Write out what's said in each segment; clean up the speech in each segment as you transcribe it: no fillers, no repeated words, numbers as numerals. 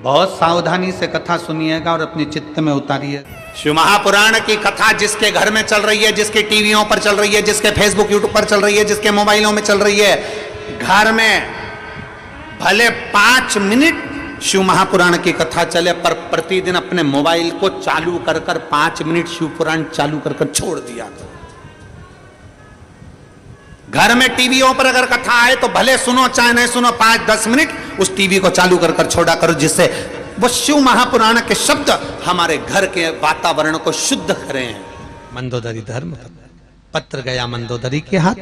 बहुत सावधानी से कथा सुनिएगा और अपने चित्त में उतारिए। शिव महापुराण की कथा जिसके घर में चल रही है, जिसके टीवियों पर चल रही है, जिसके फेसबुक यूट्यूब पर चल रही है, जिसके मोबाइलों में चल रही है, घर में भले 5 मिनट शिव महापुराण की कथा चले, पर प्रतिदिन अपने मोबाइल को चालू कर 5 मिनट शिव पुराण चालू कर छोड़ दिया करो। घर में टीवियों पर अगर कथा आए तो भले सुनो चाहे नहीं सुनो, 5-10 मिनट उस टीवी को चालू कर छोड़ा करो, जिससे वो शिव महापुराण के शब्द हमारे घर के वातावरण को शुद्ध करें। मंदोदरी धर्म पत्र गया मंदोदरी के हाथ,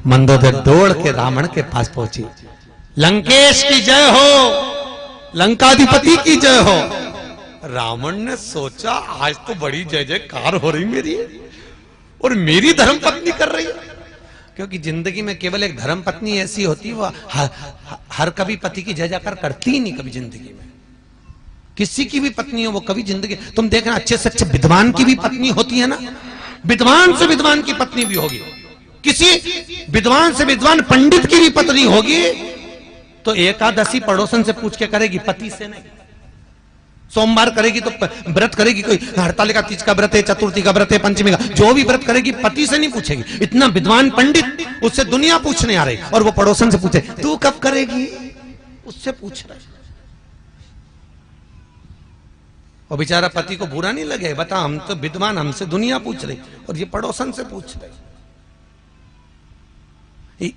मंदोदरी दौड़ के रावण के पास पहुंची। लंकेश की जय हो, लंकाधिपति की जय हो। रावण ने सोचा आज तो बड़ी जय जयकार हो रही मेरी, और मेरी धर्म पत्नी कर रही है। क्योंकि जिंदगी में केवल एक धर्म पत्नी ऐसी होती है, वो हर कभी पति की जय जयकार करती ही नहीं कभी जिंदगी में। किसी की भी पत्नी हो वो कभी जिंदगी, तुम देखना अच्छे से अच्छे विद्वान की भी पत्नी होती है ना, विद्वान से विद्वान की पत्नी भी होगी, किसी विद्वान से विद्वान पंडित की भी पत्नी होगी तो एकादशी पड़ोसन से पूछ के करेगी, पति से नहीं। सोमवार करेगी तो व्रत करेगी, कोई हड़तालिका तीज का व्रत है, चतुर्थी का व्रत है, पंचमी का, जो भी व्रत करेगी पति से नहीं पूछेगी। इतना विद्वान पंडित, उससे दुनिया पूछने आ रही और वो पड़ोसन से पूछे तू कब करेगी, उससे पूछ रहा है। और बेचारा पति को बुरा नहीं लगे, बता हम तो विद्वान, हमसे दुनिया पूछ रही और ये पड़ोसन से पूछ रही।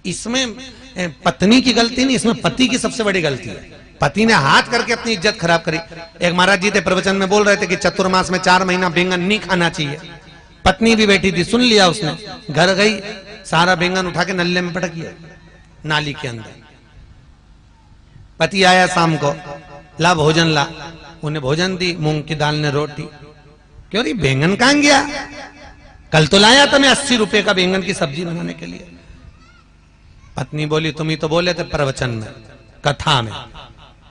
इसमें पत्नी की गलती नहीं, इसमें पति की सबसे बड़ी गलती है। पति ने हाथ करके अपनी इज्जत खराब करी। एक महाराज जी थे प्रवचन में बोल रहे थे कि चतुर्मास में 4 महीना बैंगन नहीं खाना चाहिए। पत्नी भी बैठी थी, सुन लिया उसने, घर गई, सारा बैंगन उठा के नल्ले में पटक दिया नाली के अंदर। पति आया शाम को, ला भोजन ला, उन्हें भोजन दी, मूंग की दाल ने रोटी। क्यों रही बैंगन कहां गया, कल तो लाया था मैं 80 रुपए का बैंगन की सब्जी बनाने के लिए। पत्नी बोली तुम ही तो बोले थे प्रवचन में, कथा में,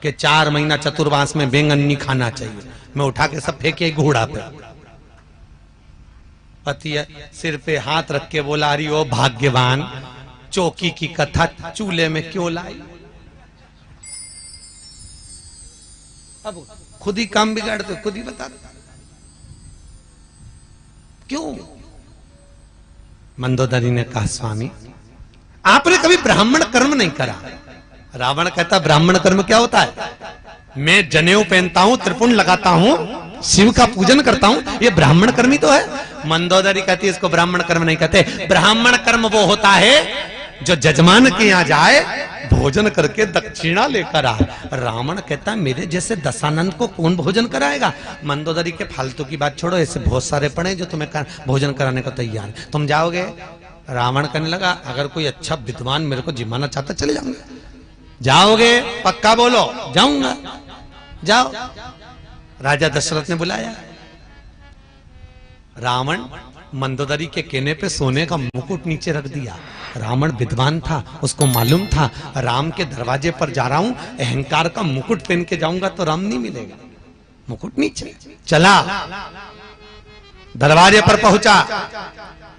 कि 4 महीना चतुर्मास में बैंगन नहीं खाना चाहिए। मैं उठा के सब फेंके घोड़ा पे। पति सिर पे हाथ रख के बोला, अरे ओ भाग्यवान, चौकी की कथा चूल्हे में क्यों लाई। अब खुद ही काम बिगाड़ते, खुद ही बता क्यों। मंदोदरी ने कहा स्वामी आपने कभी ब्राह्मण कर्म नहीं करा। रावण कहता ब्राह्मण कर्म क्या होता है, मैं जनेऊ पहनता हूं, त्रिपुंड लगाता हूं, शिव का पूजन करता हूं, ये ब्राह्मण कर्म ही तो है। मंदोदरी कहती है इसको ब्राह्मण कर्म नहीं कहते, ब्राह्मण कर्म वो होता है जो जजमान के यहां जाए, भोजन करके दक्षिणा लेकर आए। रावण कहता मेरे जैसे दशानंद को कौन भोजन कराएगा। मंदोदरी के फालतू की बात छोड़ो, ऐसे बहुत सारे पड़े जो तुम्हें भोजन कराने को तैयार, तुम जाओगे। रावण कहने लगा अगर कोई अच्छा विद्वान मेरे को जिमाना चाहता चले जाऊंगा। जाओगे पक्का बोलो, जाऊंगा, जाओ। राजा दशरथ ने बुलाया। रावण मंदोदरी के कहने पे सोने का मुकुट नीचे रख दिया। रावण विद्वान था, उसको मालूम था राम के दरवाजे पर जा रहा हूं, अहंकार का मुकुट पहन के जाऊंगा तो राम नहीं मिलेगा। मुकुट नीचे चला, दरवाजे पर पहुंचा।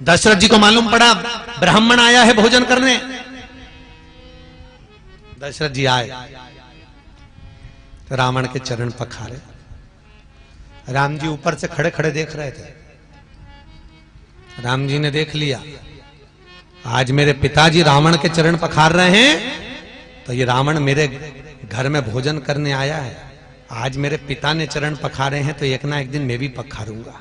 दशरथ जी को मालूम पड़ा ब्राह्मण आया है भोजन करने। दशरथ जी आए तो रावण के चरण पखारे। राम जी ऊपर से खड़े खड़े देख रहे थे। राम जी ने देख लिया आज मेरे पिताजी रावण के चरण पखार रहे हैं, तो ये रावण मेरे घर में भोजन करने आया है। आज मेरे पिता ने चरण पखारे हैं तो एक ना एक दिन मैं भी पखारूंगा।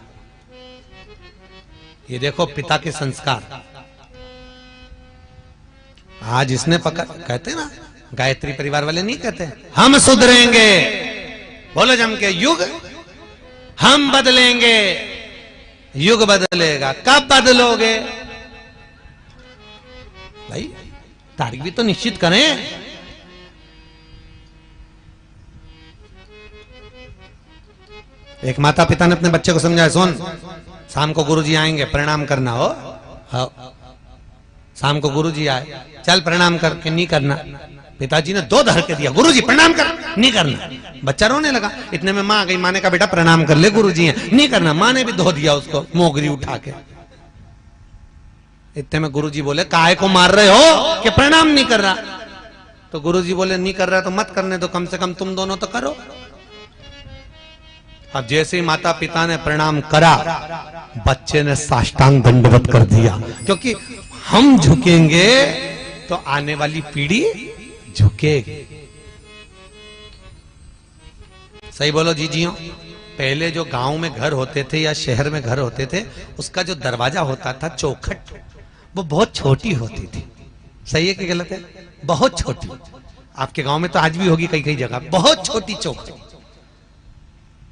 ये देखो पिता के संस्कार। आज इसने कहते ना, गायत्री परिवार वाले नहीं कहते हम सुधरेंगे, बोलो जम के, युग हम बदलेंगे, युग बदलेगा। कब बदलोगे भाई, तारीख भी तो निश्चित करें। एक माता पिता ने अपने बच्चे को समझाया, सुन शाम को गुरुजी आएंगे, प्रणाम करना हो। हाँ, शाम को गुरुजी आए, चल प्रणाम करके नहीं करना। पिताजी ने 2 धर के दिया, गुरुजी प्रणाम कर, नहीं करना। बच्चा रोने लगा। इतने में मां आ गई, मां ने कहा बेटा प्रणाम कर ले, गुरुजी हैं, नहीं करना। मां ने भी धो दिया उसको मोगरी उठा के। इतने में गुरुजी बोले काहे को मार रहे हो कि प्रणाम नहीं कर रहा। तो गुरुजी बोले नहीं कर रहा तो मत करने दो, कम से कम तुम दोनों तो करो। अब जैसे ही माता पिता ने प्रणाम करा, बच्चे ने साष्टांग दंडवत कर दिया, क्योंकि हम झुकेंगे तो आने वाली पीढ़ी झुकेगी। सही बोलो जीजियों। पहले जो गांव में घर होते थे या शहर में घर होते थे, उसका जो दरवाजा होता था चौखट, वो बहुत छोटी होती थी। सही है कि गलत है? बहुत छोटी। आपके गांव में तो आज भी होगी कई कई जगह, बहुत छोटी चौखट।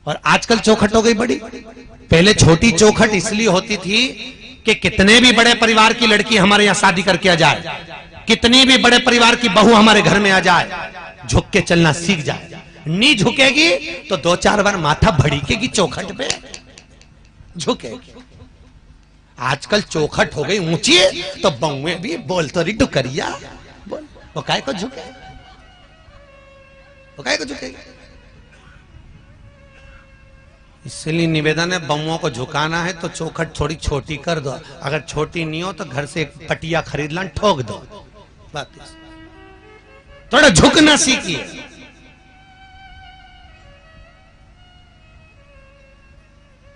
और आजकल चौखट हो गई बड़ी। पहले छोटी चौखट इसलिए होती थी कि कितने भी बड़े परिवार की लड़की हमारे यहां शादी करके आ जाए, कितनी भी बड़े परिवार की बहू हमारे घर में आ जाए, झुक के चलना सीख जाए। नहीं झुकेगी तो 2-4 बार माथा भड़केगी चौखट पे, झुकेगी। आजकल चौखट हो गई ऊंची, तो बहुएं भी बोल तो रही डुकरिया बोल, वो काय को झुके, वो काय को झुकेगी। इसलिए निवेदन है, बहुओं को झुकाना है तो चौखट थोड़ी छोटी कर दो। अगर छोटी नहीं हो तो घर से एक पटिया खरीद ला, ठोक दो। वापिस थोड़ा झुकना सीखिए।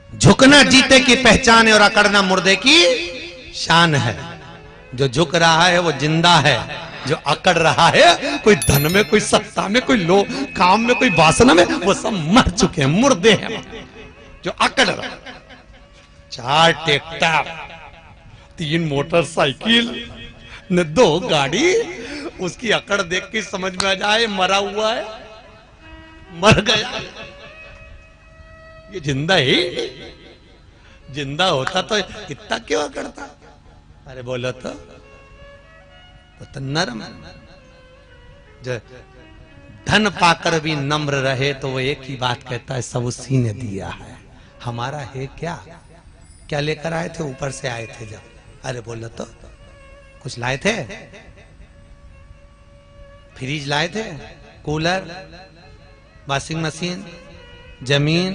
झुकना जीते की पहचान है और अकड़ना मुर्दे की शान है। जो झुक रहा है वो जिंदा है, जो अकड़ रहा है कोई धन में, कोई सत्ता में, कोई लो काम में, कोई वासना में, वो सब मर चुके हैं, मुर्दे हैं। जो अकड़ रहा, 4 ट्रैक्टर, 3 मोटरसाइकिल न 2 गाड़ी, उसकी अकड़ देख के समझ में आ जाए मरा हुआ है, मर गया। ये जिंदा ही, जिंदा होता तो इतना क्यों अकड़ता? अरे बोलो तो नरम। जो धन पाकर भी नम्र रहे तो वो एक ही बात कहता है, सब उसी ने दिया है, हमारा है क्या? क्या लेकर आए थे? ऊपर से आए थे जब। अरे बोलो तो कुछ लाए थे? फ्रिज लाए थे, कूलर, वॉशिंग मशीन, जमीन।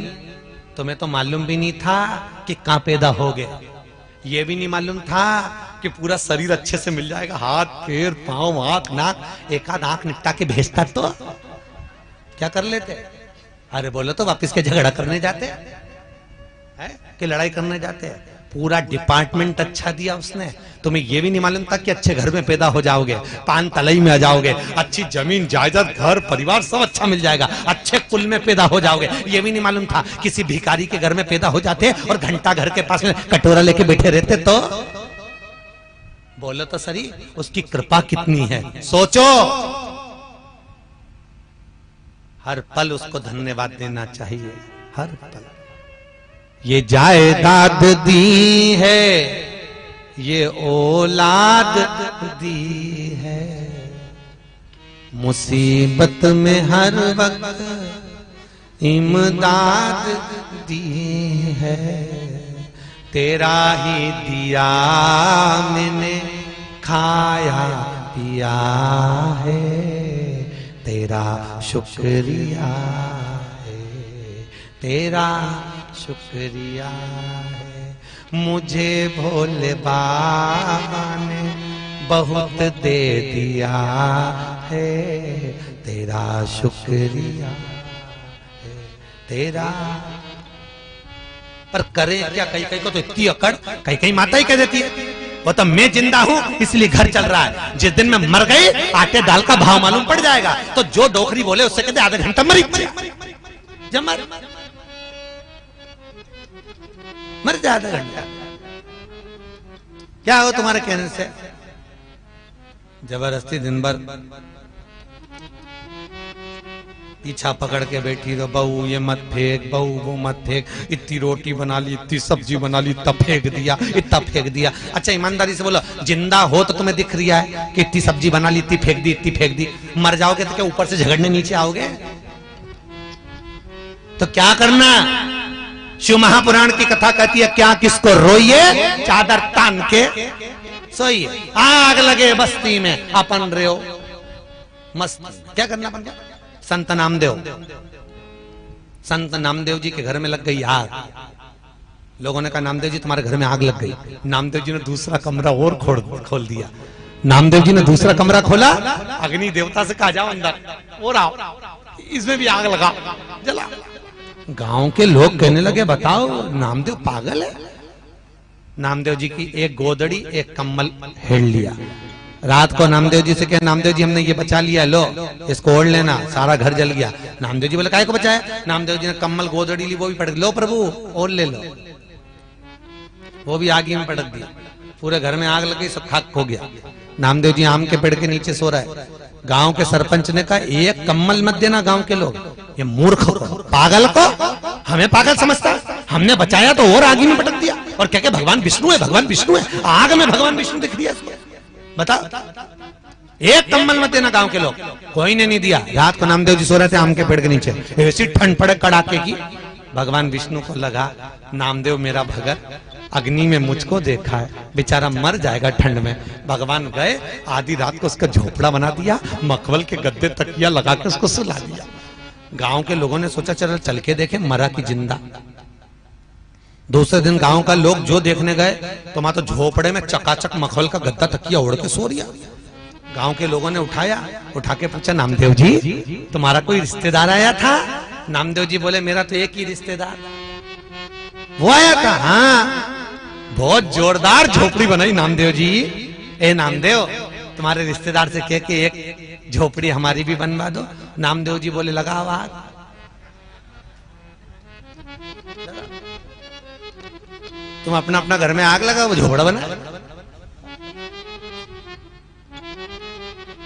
तुम्हें तो मालूम भी नहीं था कि कहां पैदा हो गए, ये भी नहीं मालूम था कि पूरा शरीर अच्छे से मिल जाएगा, हाथ पैर पांव आंख नाक, एक आध आंख निपटा के भेजता तो क्या कर लेते? अरे बोलो तो वापिस के झगड़ा करने जाते हैं कि लड़ाई करने जाते हैं? पूरा डिपार्टमेंट अच्छा दिया उसने। तुम्हें यह भी नहीं मालूम था कि अच्छे घर में पैदा हो जाओगे, पान तलई में आ जाओगे, अच्छी जमीन जायदाद घर परिवार सब अच्छा मिल जाएगा, अच्छे कुल में पैदा हो जाओगे। यह भी नहीं मालूम था किसी भिखारी के घर में पैदा हो जाते और घंटा घर के पास में कटोरा लेके बैठे रहते तो? बोलो तो सही, उसकी कृपा कितनी है, सोचो। हर पल उसको धन्यवाद देना चाहिए, हर पल। ये जायदाद दी है, ये औलाद दी है, मुसीबत में हर वक्त इमदाद दी है, तेरा ही दिया मैंने खाया पिया है, तेरा शुक्रिया है, तेरा शुक्रिया है। मुझे भोले बाबा ने बहुत दे दिया है, तेरा शुक्रिया है, तेरा। पर करे क्या? कई कई को तो इतनी अकड़, कई कई माता ही कह देती है, वो तो मैं जिंदा हूं इसलिए घर चल रहा है, जिस दिन मैं मर गई आटे दाल का भाव मालूम पड़ जाएगा। तो जो डोकरी बोले उससे कहते आधा घंटा मर जा, आधा घंटा क्या हो तुम्हारे कहने से? जबरदस्ती दिन भर पीछा पकड़ के बैठी तो, बहू ये मत फेंक, बहू वो मत फेंक, इतनी रोटी बना ली, इतनी सब्जी बना ली, इतना फेंक दिया, इतना फेंक दिया। अच्छा ईमानदारी से बोलो, जिंदा हो तो तुम्हें दिख रहा है कि इतनी सब्जी बना ली, इतनी फेंक दी, इतनी फेंक दी। मर जाओगे तो क्या ऊपर से झगड़ने नीचे आओगे? तो क्या करना? शिव महापुराण की कथा कहती है, क्या किसको रोइए चादर तान के सोइए, आग लगे बस्ती में अपन रहो मस्त। क्या करना पड़ेगा? संत नामदेव जी के घर में लग गई आग। लोगों ने कहा नामदेव जी तुम्हारे घर में आग लग गई। नामदेव जी ने दूसरा कमरा और खोल दिया। नामदेव जी ने दूसरा कमरा खोला, अग्नि देवता से कहा जाओ अंदर और आओ, इसमें भी आग लगा, जला। गांव के लोग कहने लगे बताओ नामदेव पागल है। नामदेव जी की एक गोदड़ी एक कम्बल हेड़ लिया। रात को नामदेव जी से कहा नामदेव जी हमने ये बचा लिया, लो इसको ओढ़ लेना, सारा घर जल गया। नामदेव जी बोले काहे को बचाया? नामदेव जी ने कम्बल गोदड़ी ली, वो भी पटक, लो प्रभु ओढ़ ले लो, वो भी आग में पटक दिया। पूरे घर में आग लग गई, सब खाक हो गया। नामदेव जी आम के पेड़ के नीचे सो रहा है। गांव के सरपंच ने कहा एक कम्बल मत देना गांव के लोग, ये मूर्ख को, पागल को हमें पागल समझता, हमने बचाया तो और आग में पटक दिया, और क्या क्या भगवान विष्णु है, भगवान विष्णु है, आग में भगवान विष्णु दिख दिया। बता, एक कम्बल मत देना गांव के लोग। कोई ने नहीं दिया। रात को नामदेव जी सो रहे थे आम के पेड़ के नीचे, ऐसी ठंड पड़े कड़ाके की। भगवान विष्णु को लगा नामदेव मेरा भगत अग्नि में मुझको देखा है, बेचारा मर जाएगा ठंड में। भगवान गए, आधी रात को उसका झोपड़ा बना दिया, मखमल के गद्दे तकिया लगा के उसको सुला दिया। गांव के लोगों ने सोचा चल के देखे, मरा कि जिंदा। दूसरे दिन गांव का लोग जो देखने गए तो मां तो झोपड़े में चकाचक मखमल का गद्दा तकिया ओढ़ के सो रिया। गांव के लोगों ने उठा के पूछा नामदेव जी तुम्हारा कोई रिश्तेदार आया था? नामदेव जी बोले मेरा तो एक ही रिश्तेदार वो आया था। हाँ, बहुत जोरदार झोपड़ी बनाई नामदेव जी। ए नामदेव तुम्हारे रिश्तेदार से कह के एक झोपड़ी हमारी भी बनवा दो। नामदेव जी बोले लगा आवाज। तुम अपना अपना घर में आग लगा, वो झोपड़ा बना।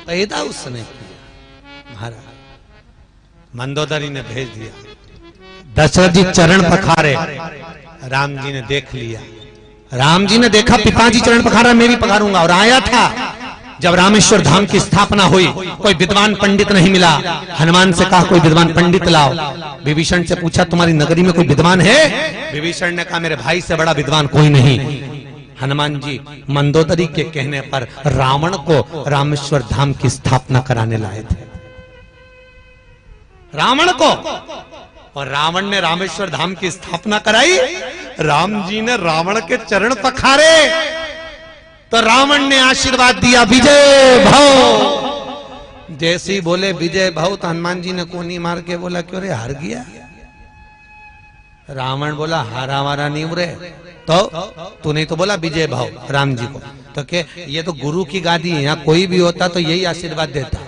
पैदा उसने किया। महाराज मंदोदरी ने भेज दिया। दशरथ जी चरण पखारे, राम जी ने देख लिया। राम जी ने देखा पिताजी चरण पखारा, मैं भी पखारूंगा। और आया था जब रामेश्वर धाम की स्थापना हुई, कोई विद्वान पंडित नहीं मिला। हनुमान से कहा कोई विद्वान पंडित लाओ। विभीषण से पूछा तुम्हारी नगरी में कोई विद्वान है? विभीषण ने कहा मेरे भाई से बड़ा विद्वान कोई नहीं। हनुमान जी मंदोदरी के कहने पर रावण को रामेश्वर धाम की स्थापना कराने लाए थे। रावण को, और रावण ने रामेश्वर धाम की स्थापना कराई। राम जी ने रावण के चरण पखारे तो रावण ने आशीर्वाद दिया विजय भव। जैसे ही बोले विजय भव तो हनुमान जी ने कोनी मार के बोला क्यों रे हार गया? रावण बोला हारा वारा नहीं उरे, तो तू नहीं तो बोला विजय भव राम जी को। तो के ये तो गुरु की गादी है, यहाँ कोई भी होता तो यही आशीर्वाद देता।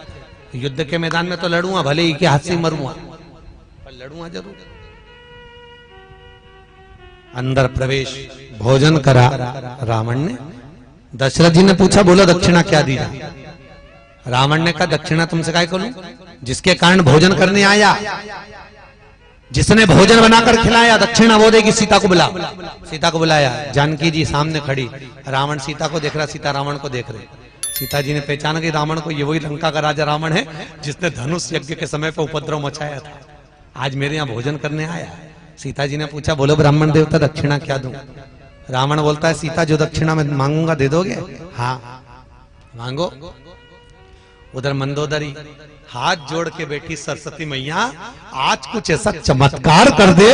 युद्ध के मैदान में तो लड़ूंगा, भले ही के हाथ से मरूंगा, पर लड़ूंगा जरूर। अंदर प्रवेश भोजन करा रावण ने। दशरथ जी ने पूछा बोलो दक्षिणा क्या दी? रावण ने कहा दक्षिणा तुमसे काय करूं? जिसके कारण भोजन करने आया, जिसने भोजन बनाकर खिलाया, दक्षिणा वो देगी। सीता को बुला। सीता को बुलाया। जानकी जी सामने खड़ी, रावण सीता को देख रहा, सीता रावण को देख रहे। सीता जी ने पहचाना कि रावण को, ये वही लंका का राजा रावण है जिसने धनुष यज्ञ के समय पर उपद्रव मचाया था, आज मेरे यहाँ भोजन करने आया। सीता जी ने पूछा बोलो ब्राह्मण देवता दक्षिणा क्या दूं? रावण बोलता है सीता जो दक्षिणा में मांगूंगा दे दोगे? हाँ मांगो। उधर मंदोदरी हाथ जोड़ के बैठी, सरस्वती मैया आज कुछ ऐसा चमत्कार कर दे,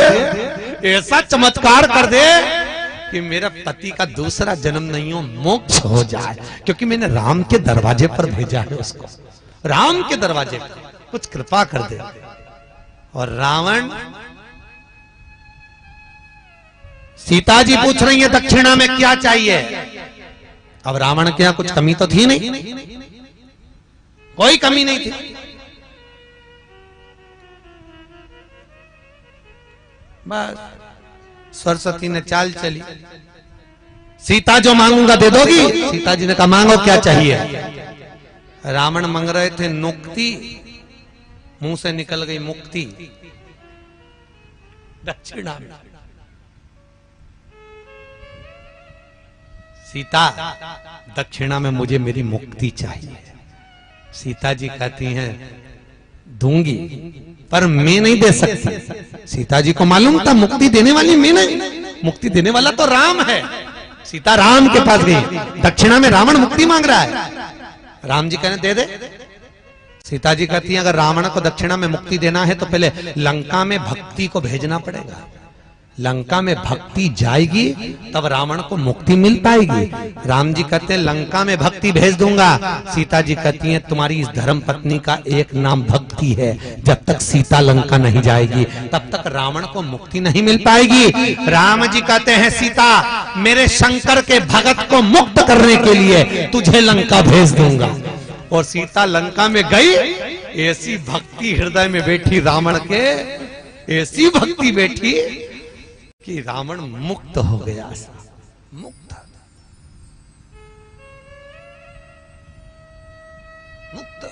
ऐसा चमत्कार कर दे कि मेरा पति का दूसरा जन्म नहीं हो, मोक्ष हो जाए, क्योंकि मैंने राम के दरवाजे पर भेजा है उसको। राम के दरवाजे पर कुछ कृपा कर दे। और रावण, सीता जी पूछ रही है दक्षिणा में क्या चाहिए? अब रावण के यहां कुछ कमी तो थी नहीं, कोई कमी नहीं थी। बस सरस्वती ने चाल चली, सीता जो मांगूंगा दे दोगी? सीता जी ने कहा मांगो क्या चाहिए? रावण मांग रहे थे मुक्ति, मुंह से निकल गई मुक्ति दक्षिणा में। सीता दक्षिणा में मुझे मेरी मुक्ति चाहिए। सीता जी कहती हैं दूंगी, पर मैं नहीं दे सकती। सीता जी को मालूम था मुक्ति देने वाली मैं नहीं, मुक्ति देने वाला तो राम है। सीता राम के पास गई, दक्षिणा में रावण मुक्ति मांग रहा है। राम जी कहने दे दे। सीता जी कहती हैं अगर रावण को दक्षिणा में मुक्ति देना है तो पहले लंका में भक्ति को भेजना पड़ेगा। लंका में भक्ति जाएगी तब रावण को मुक्ति मिल पाएगी। राम जी कहते हैं लंका में भक्ति भेज दूंगा। सीता जी कहती हैं तुम्हारी इस धर्म पत्नी का एक नाम भक्ति है, जब तक सीता लंका नहीं जाएगी तब तक रावण को मुक्ति नहीं मिल पाएगी। राम जी कहते हैं सीता मेरे शंकर के भगत को मुक्त करने के लिए तुझे लंका भेज दूंगा। और सीता लंका में गई, ऐसी भक्ति हृदय में बैठी रावण के, ऐसी भक्ति बैठी कि रावण मुक्त हो गया। मुक्त मुक्त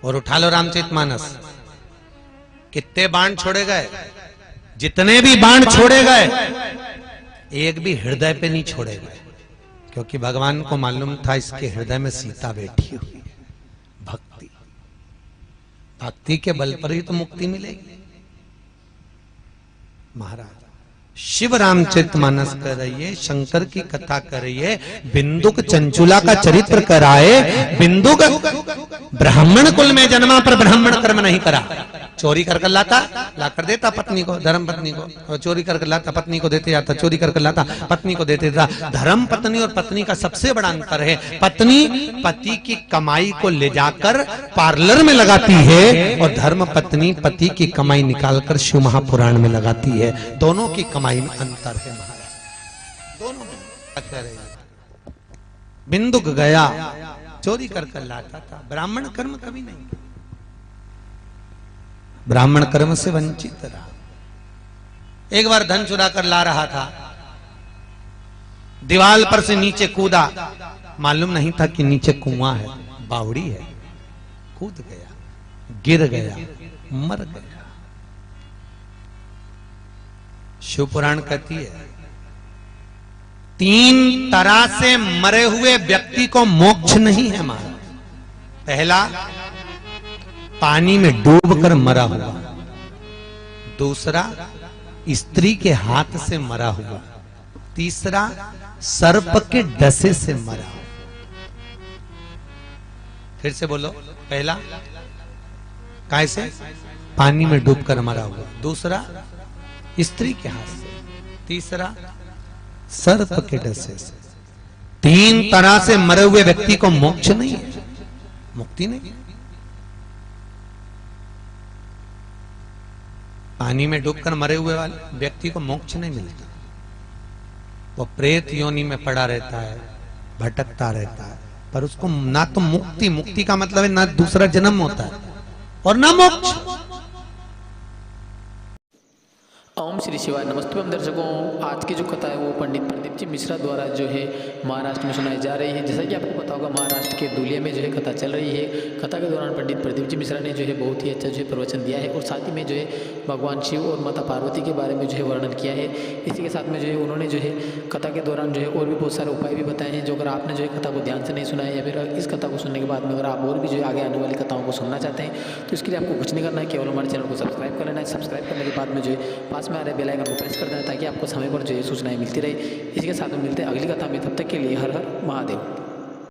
और उठा लो रामचरितमानस, कितने बाण छोड़े गए, जितने भी बाण छोड़े गए एक भी हृदय पे नहीं छोड़े गए, क्योंकि भगवान को मालूम था इसके हृदय में सीता बैठी हुई है। भक्ति, भक्ति के बल पर ही तो मुक्ति मिलेगी। महाराज शिव रामचरितमानस कर रही है, शंकर की कथा कर रही है, बिंदुक चंचुला का चरित्र कराए। बिंदुक ब्राह्मण कुल में जन्मा पर ब्राह्मण कर्म नहीं करा, चोरी कर लाता, ला कर देता पत्नी को, धर्म पत्नी को, और चोरी कर लाता पत्नी को देते जाता, चोरी कर लाता पत्नी को देते जाता। धर्म पत्नी और पत्नी का सबसे बड़ा अंतर है, पत्नी पति की कमाई को ले जाकर पार्लर में लगाती है और धर्म पत्नी पति की कमाई निकालकर शिव महापुराण में लगाती है। दोनों की कमाई में अंतर है महाराज, दोनों में। बिंदुक गया चोरी कर लाता था, ब्राह्मण कर्म कभी नहीं, ब्राह्मण कर्म से वंचित रहा। एक बार धन चुरा कर ला रहा था, दीवार पर से नीचे कूदा, मालूम नहीं था कि नीचे कुआं है, बावड़ी है, कूद गया, गिर गया, मर गया। शिव पुराण कहती है 3 तरह से मरे हुए व्यक्ति को मोक्ष नहीं है महाराज। पहला, पानी में डूबकर मरा हुआ। दूसरा, स्त्री के हाथ से मरा हुआ। तीसरा, सर्प के डसे से मरा हुआ। फिर से बोलो, पहला कैसे? पानी में डूबकर मरा हुआ। दूसरा, स्त्री के हाथ से। तीसरा, सर्प के डसे से। 3 तरह से मरे हुए व्यक्ति को मोक्ष नहीं है, मुक्ति नहीं। पानी में डूबकर मरे हुए वाले व्यक्ति को मोक्ष नहीं मिलता, वो प्रेत योनि में पड़ा रहता है, भटकता रहता है, पर उसको ना तो मुक्ति का मतलब है ना दूसरा जन्म होता है और ना मोक्ष। ओम श्री शिवाय। नमस्ते दर्शकों, आज की जो कथा है वो पंडित प्रदीप जी मिश्रा द्वारा जो है महाराष्ट्र में सुनाई जा रही है। जैसा कि आपको पता होगा महाराष्ट्र के धुलिया में जो है कथा चल रही है। कथा के दौरान पंडित प्रदीप जी मिश्रा ने जो है बहुत ही अच्छा जो है प्रवचन दिया है और साथ ही में जो है भगवान शिव और माता पार्वती के बारे में जो है वर्णन किया है। इसी के साथ में जो है उन्होंने जो है कथा के दौरान जो है और भी बहुत सारे उपाय भी बताए हैं, जो अगर आपने जो है कथा को ध्यान से नहीं सुना है या फिर इस कथा को सुनने के बाद में अगर आप और भी जो है आगे आने वाली कथाओं को सुनना चाहते हैं तो इसके लिए आपको कुछ नहीं करना है, केवल हमारे चैनल को सब्सक्राइब कर लेना है। सब्सक्राइब करने के बाद में जो है पास में आ रहे बेल आइकन को प्रेस कर देना ताकि आपको समय पर जो है सूचनाएं मिलती रहे। इसी के साथ में मिलते हैं अगली कथा में, तब तक के लिए हर हर महादेव।